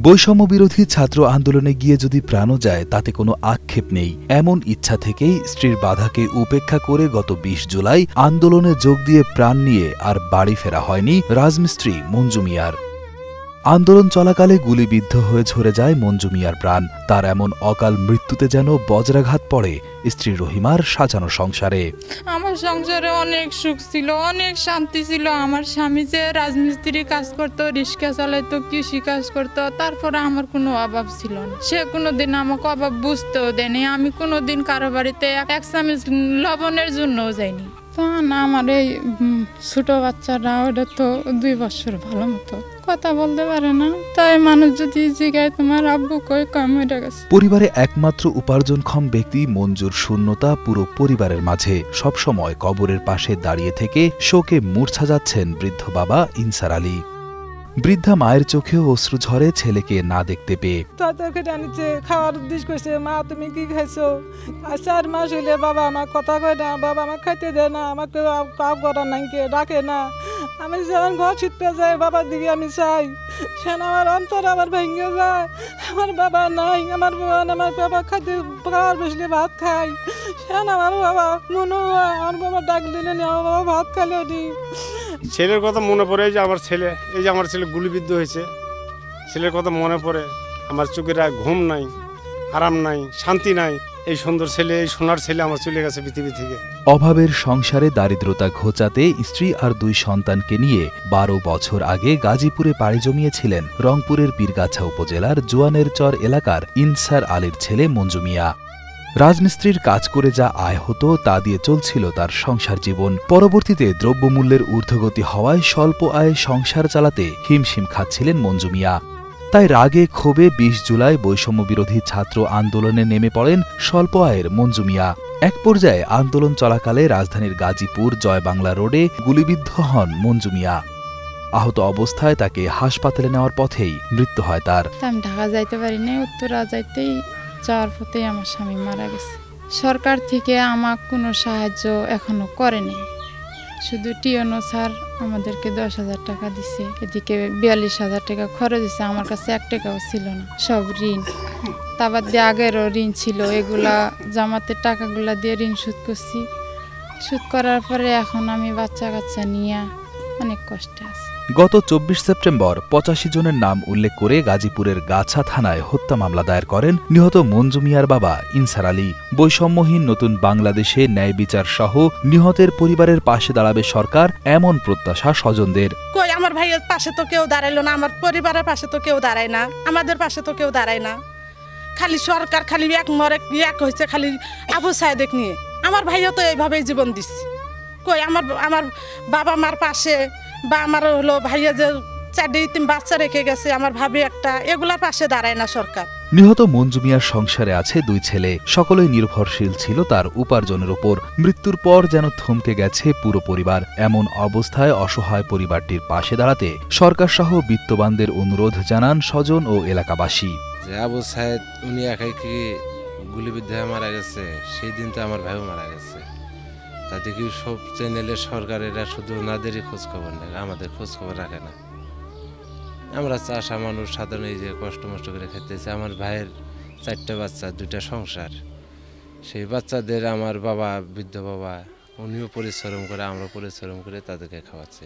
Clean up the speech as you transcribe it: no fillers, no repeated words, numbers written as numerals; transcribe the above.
বৈষম্য বিরোধী ছাত্র আন্দোলনে গিয়ে যদি প্রাণও যায় তাতে কোনো আক্ষেপ নেই, এমন ইচ্ছা থেকেই স্ত্রীর বাধাকে উপেক্ষা করে গত ২০ জুলাই আন্দোলনে যোগ দিয়ে প্রাণ নিয়ে আর বাড়ি ফেরা হয়নি রাজমিস্ত্রি মঞ্জু মিয়ার। আন্দোলন চলাকালে গুলিবিদ্ধ হয়ে ঝরে যায় মঞ্জু মিয়ার প্রাণ। তার এমন অকাল মৃত্যুতে যেন বজ্রাঘাত পড়ে স্ত্রী রহিমার সাজানো সংসারে। আমার সংসারে অনেক সুখ ছিল, অনেক শান্তি ছিল। আমার স্বামী যে রাজমিস্ত্রি কাজ করতো, রিক্সা চালাইতো, কৃষি কাজ করতো, তারপরে আমার কোনো অভাব ছিল না। সে কোনোদিন আমাকে অভাব বুঝতেও দেয়নি। আমি কোনোদিন কারো বাড়িতে এক চামচ লবণের জন্যও যাইনি। তখন আমার এই ছোট বাচ্চারা, ওটা তো ২ বছর ভালো মতো কথা বলতে পারে না। তাই মানুষ যদি জিগায় তোমার আব্বু কই, মরে গেছে। পরিবারে একমাত্র উপার্জনক্ষম ব্যক্তি মঞ্জুর শূন্যতা পুরো পরিবারের মাঝে। সবসময় কবরের পাশে দাঁড়িয়ে থেকে শোকে মূর্ছা যাচ্ছেন বৃদ্ধ বাবা ইনসার আলী। বৃদ্ধা মায়ের চোখেও অশ্রু ঝরে ছেলেকে না দেখতে পেয়ে। তরকারি আনিছে, খাওয়ার উদ্দেশ্য করছে, মা তুমি কি খাইছো? আর ৪ মাস হইলে বাবা আমার কথা কয় না, বাবা আমার খাইতে দেয় না, আমাকে কাউ করার নাই, কে ডাকে না। আমি যখন ঘর ছিটতে যাই বাবার দিকে আমি চাই, সেন আমার অন্তর আমার ভেঙে যায়। আমার বাবা নাই, আমার বাবা খাইতে খাওয়ার বসলে ভাত খাই, সেন আমার বাবা মনে হয় আমার বাবা ডাক দিলে নি, আমার বাবা ভাত খাইলে নি। ছেলের কথা মনে পড়ে, এই যে আমার ছেলে গুলিবিদ্ধ হয়েছে, ছেলের কথা মনে পড়ে। আমার চোখের ঘুম নাই, আরাম নাই, শান্তি নাই। এই সুন্দর ছেলে, এই সোনার ছেলে আমার চলে গেছে পৃথিবী থেকে। অভাবের সংসারে দারিদ্রতা ঘোচাতে স্ত্রী আর ২ সন্তানকে নিয়ে ১২ বছর আগে গাজীপুরে পাড়ি জমিয়েছিলেন রংপুরের পীরগাছা উপজেলার জোয়ানের চর এলাকার ইনসার আলীর ছেলে মঞ্জু মিয়া। রাজমিস্ত্রির কাজ করে যা আয় হতো তা দিয়ে চলছিল তার সংসার জীবন। পরবর্তীতে দ্রব্যমূল্যের ঊর্ধ্বগতি হওয়ায় স্বল্প আয়ে সংসার চালাতে হিমশিম খাচ্ছিলেন মঞ্জু মিয়া। তাই রাগে ক্ষোভে ২০ জুলাই বৈষম্য বিরোধী ছাত্র আন্দোলনে নেমে পড়েন স্বল্প আয়ের মঞ্জু মিয়া। এক পর্যায়ে আন্দোলন চলাকালে রাজধানীর গাজীপুর জয়বাংলা রোডে গুলিবিদ্ধ হন মঞ্জু মিয়া। আহত অবস্থায় তাকে হাসপাতালে নেওয়ার পথেই মৃত্যু হয় তার। আমি ঢাকা যাইতে পারি না, উত্তরা যাইতেই যাওয়ার পথেই আমার স্বামী মারা গেছে। সরকার থেকে আমাকে কোনো সাহায্য এখনো করেনি। শুধু টিওনো স্যার আমাদেরকে ১০,০০০ টাকা দিছে, এদিকে ৪২,০০০ টাকা খরচ দিছে। আমার কাছে ১ টাকাও ছিল না, সব ঋণ। তারপর দিয়ে আগেরও ঋণ ছিল, এগুলা জামাতের টাকাগুলা দিয়ে ঋণ শোধ করছি। শোধ করার পরে এখন আমি বাচ্চা কাচ্চা নিয়ে অনেক কষ্টে আছি। গত ২৪ সেপ্টেম্বর ৮৫ জনের নাম উল্লেখ করে গাজীপুরের গাছা থানায় হত্যা মামলা দায়ের করেন নিহত মঞ্জু মিয়ার বাবা ইনসার আলী। বৈষম্যহীন নতুন বাংলাদেশে ন্যায় বিচার সহ নিহতের পরিবারের পাশে দাঁড়াবে সরকার, এমন প্রত্যাশা স্বজনদের। কই আমার ভাইয়ের পাশে তো কেউ দাঁড়াইলো না, আমার পরিবারের পাশে তো কেউ দাঁড়ায় না, আমাদের পাশে তো কেউ দাঁড়ায় না। খালি সরকার খালি এক হয়েছে খালি আবু সাহেদেক নিয়ে। আমার ভাইও তো এইভাবেই জীবন দিচ্ছে। কই আমার বাবা মার পাশে বা আমার হলো ভাইয়া যে ৪ বাচ্চা রেখে গেছে, আমার ভাবি একটা, এগুলার পাশে দাঁড়ায় না সরকার। নিহত মঞ্জু মিয়ার সংসারে আছে ২ ছেলে, সকলেই নির্ভরশীল ছিল তার উপার্জনের উপর। মৃত্যুর পর যেন থমকে গেছে পুরো পরিবার। এমন অবস্থায় অসহায় পরিবারটির পাশে দাঁড়াতে সরকার সহ বিত্তবানদের অনুরোধ জানান স্বজন ও এলাকাবাসী। যে আবু সাহেদ উনি একাই কি গুলিবিদ্ধ হয়ে মারা গেছে, সেই দিন তো আমার ভাইও মারা গেছে। তাতে কি সব চ্যানেলে সরকারেরা শুধু ওনাদেরই খোঁজ খবর নেয়, আমাদের খোঁজ খবর রাখে না। আমরা চাষা মানুষ, সাধারণ এই যে কষ্ট মষ্ট করে খেতেছে। আমার ভাইয়ের ৪টা বাচ্চা, 2টা সংসার। সেই বাচ্চাদের আমার বাবা, বৃদ্ধ বাবা, উনিও পরিশ্রম করে, আমরা পরিশ্রম করে তাদেরকে খাওয়াচ্ছে।